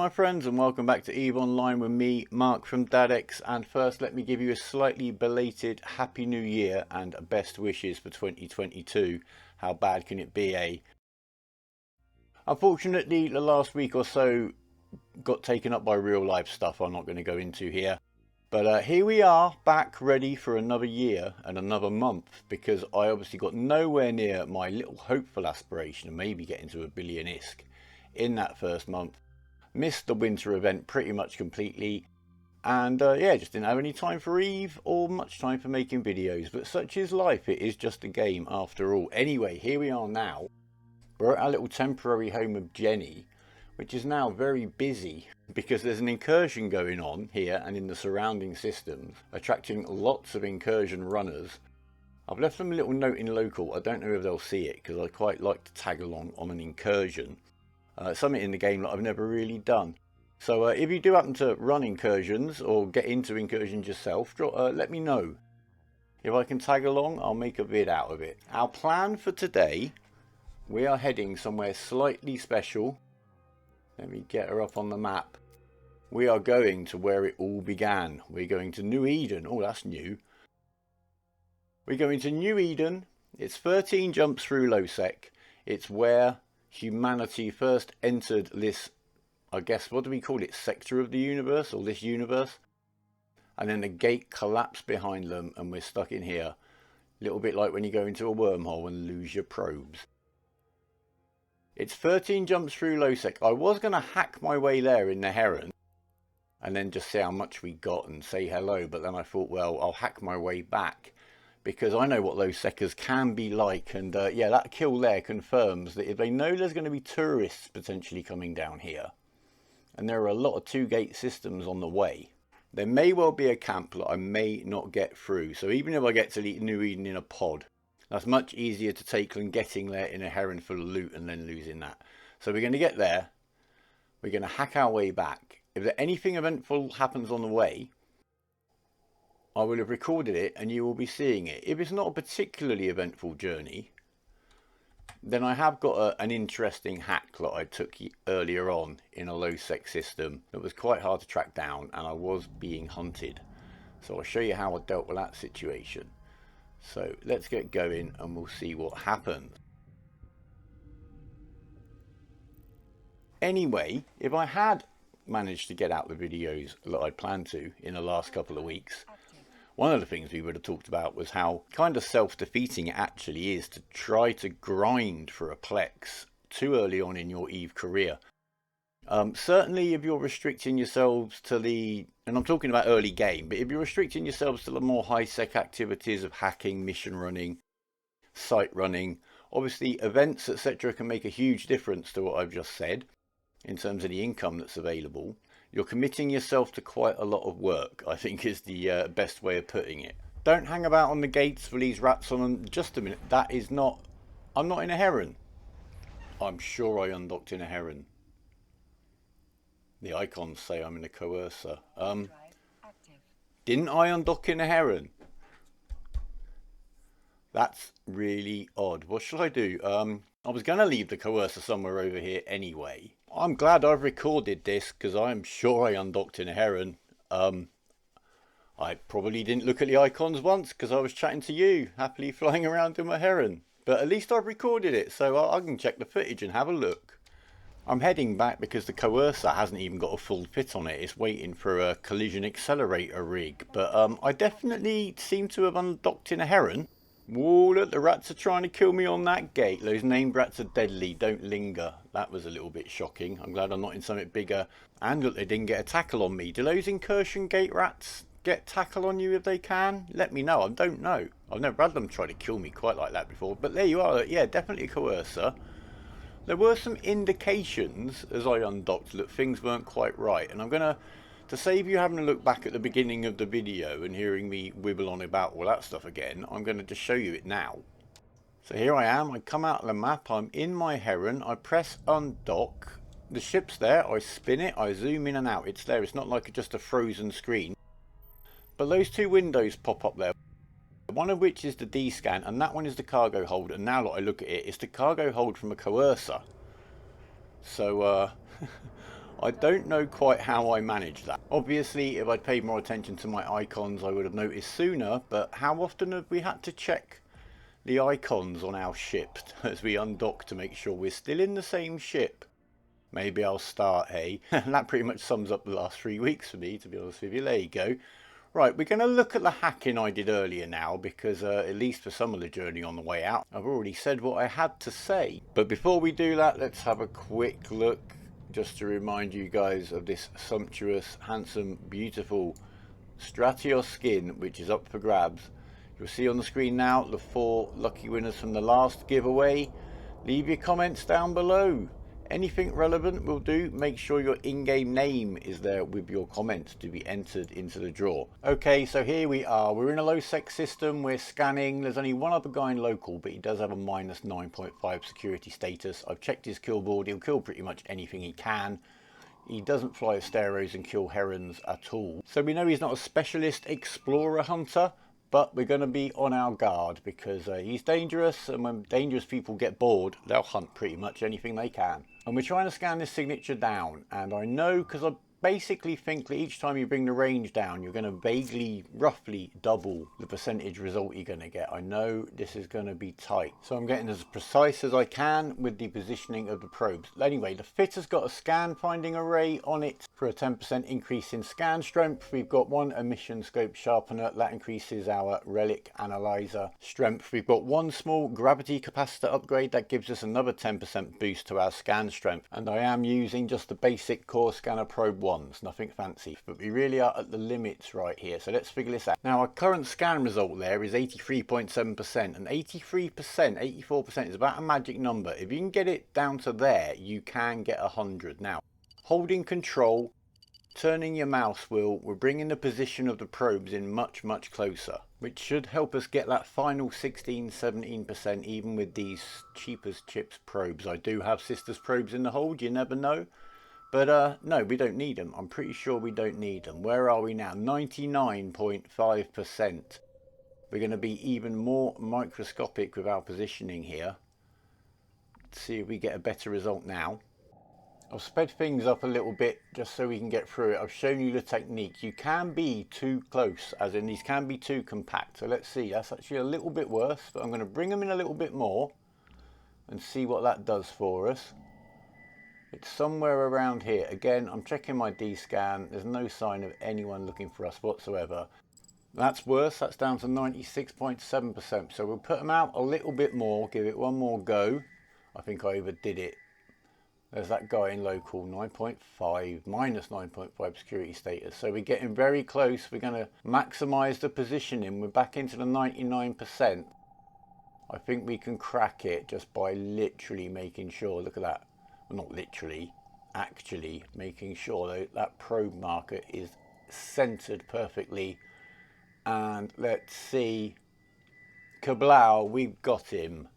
my friends, and welcome back to EVE Online with me, Mark from Dadex. And first, let me give you a slightly belated Happy New Year and best wishes for 2022. How bad can it be, eh? Unfortunately, the last week or so got taken up by real life stuff I'm not going to go into here. But here we are, back ready for another year and another month, because I obviously got nowhere near my little hopeful aspiration of maybe getting to 1 billion ISK in that first month. Missed the winter event pretty much completely, and yeah, just didn't have any time for EVE or much time for making videos, but such is life. It is just a game after all. Anyway, here we are now. We're at our little temporary home of Jenny, which is now very busy because there's an incursion going on here and in the surrounding systems, attracting lots of incursion runners. I've left them a little note in local. I don't know if they'll see it because I quite like to tag along on an incursion. Something in the game that I've never really done. So if you do happen to run incursions or get into incursions yourself, let me know. If I can tag along, I'll make a vid out of it. Our plan for today, we are heading somewhere slightly special. Let me get her up on the map. We are going to where it all began. We're going to New Eden. Oh, that's new. We're going to New Eden. It's 13 jumps through lowsec. It's where humanity first entered this, I guess, what do we call it, sector of the universe, or this universe, and then the gate collapsed behind them and we're stuck in here. A little bit like when you go into a wormhole and lose your probes. It's 13 jumps through lowsec. I was going to hack my way there in the Heron and then just see how much we got and say hello, but then I thought, well, I'll hack my way back, because I know what lowseckers can be like, and yeah, that kill there confirms that if they know there's going to be tourists potentially coming down here, and there are a lot of two-gate systems on the way, there may well be a camp that I may not get through. So even if I get to New Eden in a pod, that's much easier to take than getting there in a Heron full of loot and then losing that. So we're going to get there, we're going to hack our way back. If there anything eventful happens on the way, I will have recorded it and you will be seeing it. If it's not a particularly eventful journey, then I have got an interesting hack that I took earlier on in a lowsec system that was quite hard to track down, and I was being hunted. So I'll show you how I dealt with that situation. So let's get going and we'll see what happens. Anyway, if I had managed to get out the videos that I'd planned to in the last couple of weeks, one of the things we would have talked about was how kind of self-defeating it actually is to try to grind for a plex too early on in your EVE career. Certainly if you're restricting yourselves to the, and I'm talking about early game, but if you're restricting yourselves to the more high-sec activities of hacking, mission running, site running, obviously events, etc. can make a huge difference to what I've just said in terms of the income that's available. You're committing yourself to quite a lot of work, I think is the best way of putting it. Don't hang about on the gates for these rats on them. Just a minute, that is not, I'm not in a Heron. I'm sure I undocked in a Heron. The icons say I'm in a Coercer. Didn't I undock in a Heron? That's really odd. What should I do? I was going to leave the Coercer somewhere over here anyway. I'm glad I've recorded this because I'm sure I undocked in a Heron. I probably didn't look at the icons once because I was chatting to you, happily flying around in my Heron. But at least I've recorded it, so I can check the footage and have a look. I'm heading back because the Coercer hasn't even got a full fit on it. It's waiting for a collision accelerator rig. But I definitely seem to have undocked in a Heron. Whoa, look, the rats are trying to kill me on that gate. Those named rats are deadly, don't linger. That was a little bit shocking. I'm glad I'm not in something bigger. And look, they didn't get a tackle on me. Do those incursion gate rats get tackle on you if they can? Let me know, I don't know. I've never had them try to kill me quite like that before. But there you are, yeah, definitely a Coercer. There were some indications as I undocked that things weren't quite right. And I'm going to save you having a look back at the beginning of the video and hearing me wibble on about all that stuff again, I'm going to just show you it now. So here I am, I come out of the map, I'm in my Heron, I press undock, the ship's there, I spin it, I zoom in and out, it's there, it's not like just a frozen screen. But those two windows pop up there, one of which is the D-scan and that one is the cargo hold, and now that I look at it, it's the cargo hold from a Coercer. So I don't know quite how I managed that. Obviously, if I'd paid more attention to my icons, I would have noticed sooner, but how often have we had to check the icons on our ship as we undock to make sure we're still in the same ship? Maybe I'll start a... and that pretty much sums up the last 3 weeks for me, to be honest with you. There you go. Right, we're going to look at the hacking I did earlier now, because at least for some of the journey on the way out, I've already said what I had to say. But before we do that, let's have a quick look, just to remind you guys of this sumptuous, handsome, beautiful Stratios skin, which is up for grabs. You'll see on the screen now the 4 lucky winners from the last giveaway. Leave your comments down below. Anything relevant will do. Make sure your in-game name is there with your comments to be entered into the draw. Okay, so here we are. We're in a lowsec system. We're scanning. There's only one other guy in local, but he does have a minus 9.5 security status. I've checked his kill board. He'll kill pretty much anything he can. He doesn't fly Asterios and kill Herons at all. So we know he's not a specialist explorer hunter, but we're going to be on our guard because he's dangerous, and when dangerous people get bored, they'll hunt pretty much anything they can. And we're trying to scan this signature down, and I know because I basically think that each time you bring the range down, you're going to vaguely, roughly double the percentage result you're going to get. I know this is going to be tight, so I'm getting as precise as I can with the positioning of the probes. Anyway, the fit has got a scan finding array on it for a 10% increase in scan strength. We've got 1 emission scope sharpener that increases our Relic Analyzer strength. We've got 1 small gravity capacitor upgrade that gives us another 10% boost to our scan strength, and I am using just the basic core scanner probe ones, nothing fancy, but we really are at the limits right here, so let's figure this out. Now our current scan result there is 83.7%, and 83%, 84% is about a magic number. If you can get it down to there, you can get 100. Now, holding control, turning your mouse wheel, we're bringing the position of the probes in much closer, which should help us get that final 16-17% even with these cheap as chips probes. I do have sisters probes in the hold, you never know. But no, we don't need them. I'm pretty sure we don't need them. Where are we now? 99.5%. We're going to be even more microscopic with our positioning here. Let's see if we get a better result now. I've sped things up a little bit just so we can get through it. I've shown you the technique. You can be too close, as in these can be too compact. So let's see. That's actually a little bit worse, but I'm going to bring them in a little bit more and see what that does for us. It's somewhere around here. Again, I'm checking my D-scan. There's no sign of anyone looking for us whatsoever. That's worse. That's down to 96.7%. So we'll put them out a little bit more, give it one more go. I think I overdid it. There's that guy in local, 9.5, minus 9.5 security status. So we're getting very close. We're going to maximize the positioning. We're back into the 99%. I think we can crack it just by literally making sure, look at that. Well, not literally, actually making sure that that probe marker is centered perfectly. And let's see, kablow, we've got him.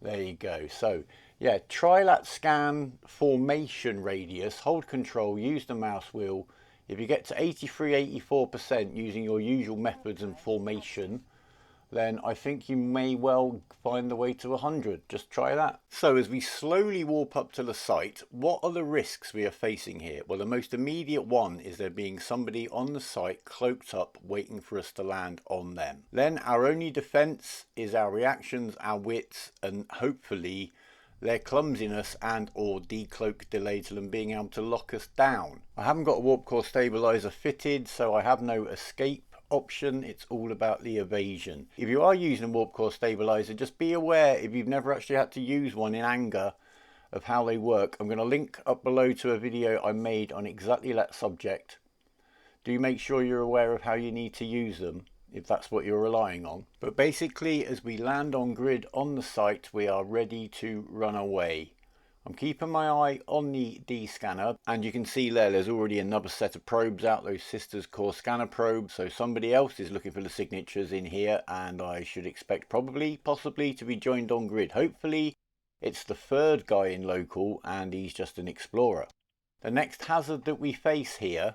There you go. So yeah, try that scan formation radius, hold control, use the mouse wheel. If you get to 83-84% using your usual methods and formation, then I think you may well find the way to 100. Just try that. So as we slowly warp up to the site, what are the risks we are facing here? Well, the most immediate one is there being somebody on the site cloaked up waiting for us to land on them. Then our only defense is our reactions, our wits, and hopefully their clumsiness and or decloak delay to them being able to lock us down. I haven't got a warp core stabilizer fitted, so I have no escape option. It's all about the evasion. If you are using a warp core stabilizer, just be aware, if you've never actually had to use one in anger, of how they work. I'm going to link up below to a video I made on exactly that subject. Do make sure you're aware of how you need to use them if that's what you're relying on. But basically, as we land on grid on the site, we are ready to run away. I'm keeping my eye on the D scanner, and you can see there's already another set of probes out, those sisters core scanner probes. So somebody else is looking for the signatures in here, and I should expect possibly to be joined on grid. Hopefully it's the third guy in local and he's just an explorer. The next hazard that we face here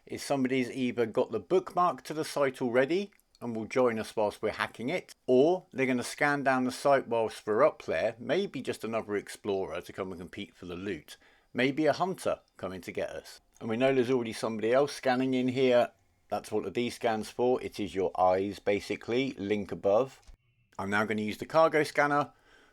is somebody's either got the bookmark to the site already and will join us whilst we're hacking it, or they're going to scan down the site whilst we're up there, maybe just another explorer to come and compete for the loot. maybe a hunter coming to get us. And we know there's already somebody else scanning in here. That's what the D stands for. It is your eyes, basically. Link above. I'm now going to use the cargo scanner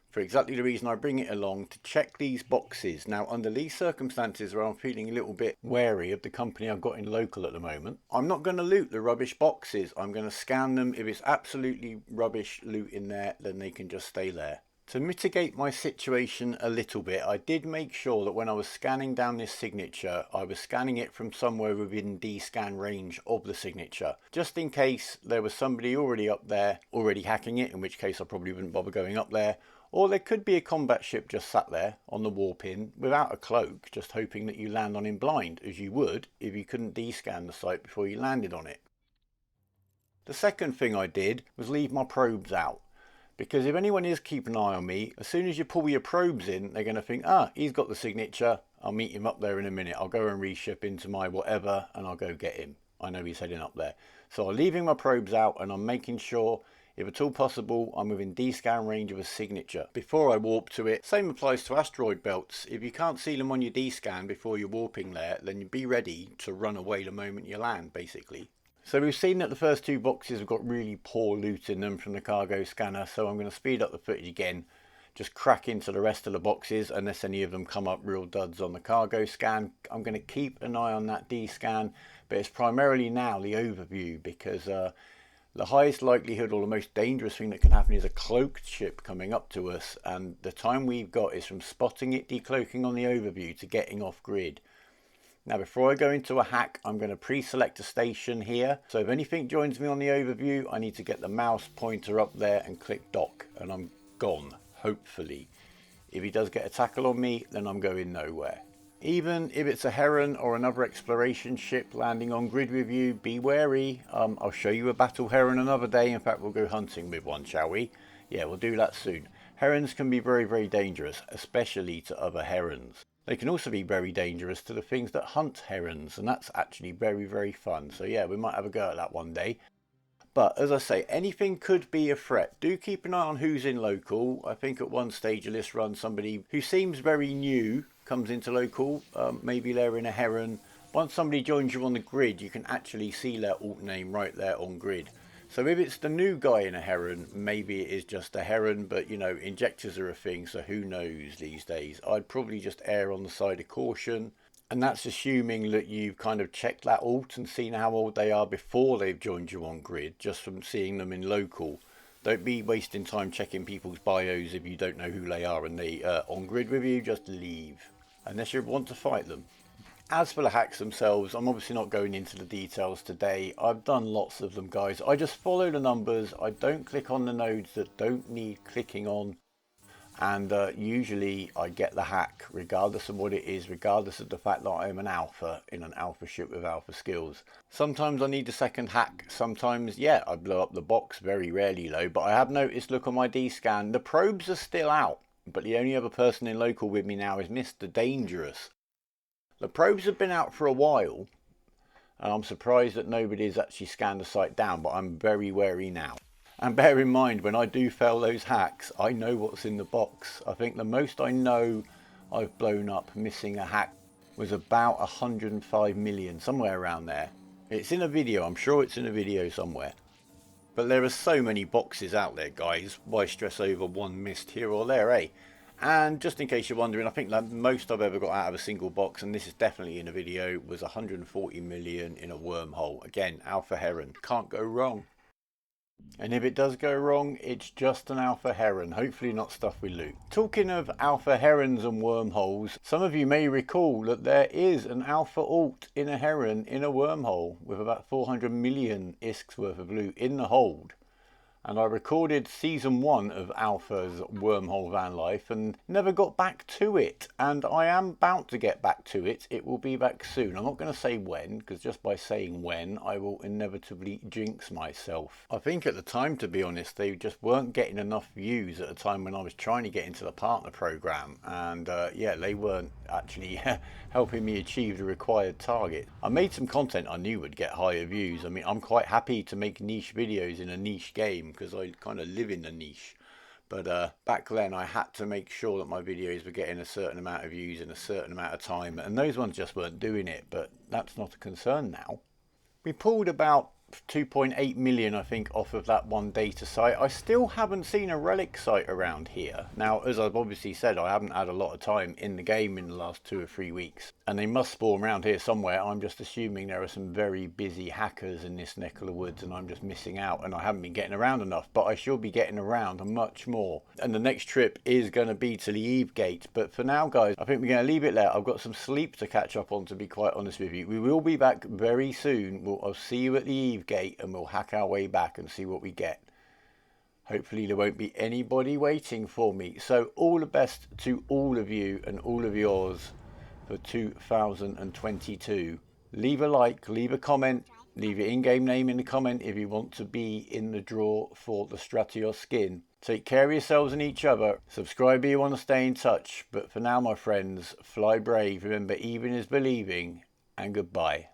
for exactly the reason I bring it along, to check these boxes. Now, under these circumstances where I'm feeling a little bit wary of the company I've got in local at the moment, I'm not going to loot the rubbish boxes. I'm going to scan them. If it's absolutely rubbish loot in there, then they can just stay there. To mitigate my situation a little bit, I did make sure that when I was scanning down this signature, I was scanning it from somewhere within D-scan range of the signature, just in case there was somebody already up there, already hacking it, in which case I probably wouldn't bother going up there. Or there could be a combat ship just sat there on the warp in without a cloak, just hoping that you land on him blind, as you would if you couldn't D-scan the site before you landed on it. The second thing I did was leave my probes out. Because if anyone is keeping an eye on me, as soon as you pull your probes in, they're going to think, ah, he's got the signature. I'll meet him up there in a minute. I'll go and reship into my whatever and I'll go get him. I know he's heading up there. So I'm leaving my probes out and I'm making sure, if at all possible, I'm within D-scan range of a signature before I warp to it. Same applies to asteroid belts. If you can't see them on your D-scan before you're warping there, then you be ready to run away the moment you land, basically. So we've seen that the first two boxes have got really poor loot in them from the cargo scanner, so I'm going to speed up the footage again, just crack into the rest of the boxes unless any of them come up real duds on the cargo scan. I'm going to keep an eye on that D-scan, but it's primarily now the overview, because the highest likelihood or the most dangerous thing that can happen is a cloaked ship coming up to us, and the time we've got is from spotting it decloaking on the overview to getting off grid. Now, before I go into a hack, I'm going to pre-select a station here. So if anything joins me on the overview, I need to get the mouse pointer up there and click dock, and I'm gone, hopefully. If he does get a tackle on me, then I'm going nowhere. Even if it's a Heron or another exploration ship landing on grid with you, be wary. I'll show you a battle Heron another day. In fact, we'll go hunting with one, shall we? Yeah, we'll do that soon. Herons can be very, very dangerous, especially to other herons. They can also be very dangerous to the things that hunt herons, and that's actually very, very fun. So yeah, we might have a go at that one day. But as I say, anything could be a threat. Do keep an eye on who's in local. I think at one stage of this run, somebody who seems very new comes into local. Maybe they're in a Heron. Once somebody joins you on the grid, you can actually see their alt name right there on grid. So if it's the new guy in a Heron, maybe it is just a Heron, but you know, injectors are a thing, so who knows these days. I'd probably just err on the side of caution, and that's assuming that you've kind of checked that alt and seen how old they are before they've joined you on grid, just from seeing them in local. Don't be wasting time checking people's bios if you don't know who they are and they on grid with you. Just leave, unless you want to fight them. As for the hacks themselves, I'm obviously not going into the details today. I've done lots of them, guys. I just follow the numbers. I don't click on the nodes that don't need clicking on. And usually I get the hack, regardless of what it is, regardless of the fact that I'm an alpha in an alpha ship with alpha skills. Sometimes I need a second hack. Sometimes, yeah, I blow up the box. Very rarely, though. But I have noticed, look on my D-scan, the probes are still out. But the only other person in local with me now is Mr. Dangerous. The probes have been out for a while, and I'm surprised that nobody's actually scanned the site down, but I'm very wary now. And bear in mind, when I do fail those hacks, I know what's in the box. I think the most I know I've blown up missing a hack was about 105 million, somewhere around there. It's in a video, I'm sure it's in a video somewhere. But there are so many boxes out there, guys. Why stress over one missed here or there, eh? And just in case you're wondering, I think the most I've ever got out of a single box, and this is definitely in a video, was 140 million in a wormhole. Again, Alpha Heron. Can't go wrong. And if it does go wrong, it's just an Alpha Heron. Hopefully not stuff we loot. Talking of Alpha Herons and wormholes, some of you may recall that there is an Alpha alt in a Heron in a wormhole with about 400 million ISKs worth of loot in the hold. And I recorded season 1 of Alpha's Wormhole Van Life and never got back to it. And I am about to get back to it. It will be back soon. I'm not going to say when, because just by saying when, I will inevitably jinx myself. I think at the time, to be honest, they just weren't getting enough views at a time when I was trying to get into the partner program. And yeah, they weren't actually helping me achieve the required target. I made some content I knew would get higher views. I mean, I'm quite happy to make niche videos in a niche game, because I kind of live in a niche. But back then I had to make sure that my videos were getting a certain amount of views in a certain amount of time, and those ones just weren't doing it. But that's not a concern now. We pulled about 2.8 million, I think, off of that one data site. I still haven't seen a relic site around here. Now, as I've obviously said, I haven't had a lot of time in the game in the last 2 or 3 weeks, and they must spawn around here somewhere. I'm just assuming there are some very busy hackers in this neck of the woods, and I'm just missing out, and I haven't been getting around enough, but I should be getting around much more. And the next trip is going to be to the Eve Gate, but for now, guys, I think we're going to leave it there. I've got some sleep to catch up on, to be quite honest with you. We will be back very soon. I'll see you at the Eve Gate, and we'll hack our way back and see what we get. Hopefully there won't be anybody waiting for me. So all the best to all of you and all of yours for 2022. Leave a like, leave a comment, leave your in-game name in the comment if you want to be in the draw for the Stratios skin. Take care of yourselves and each other. Subscribe if you want to stay in touch. But for now, my friends, fly brave. Remember, even is believing. And goodbye.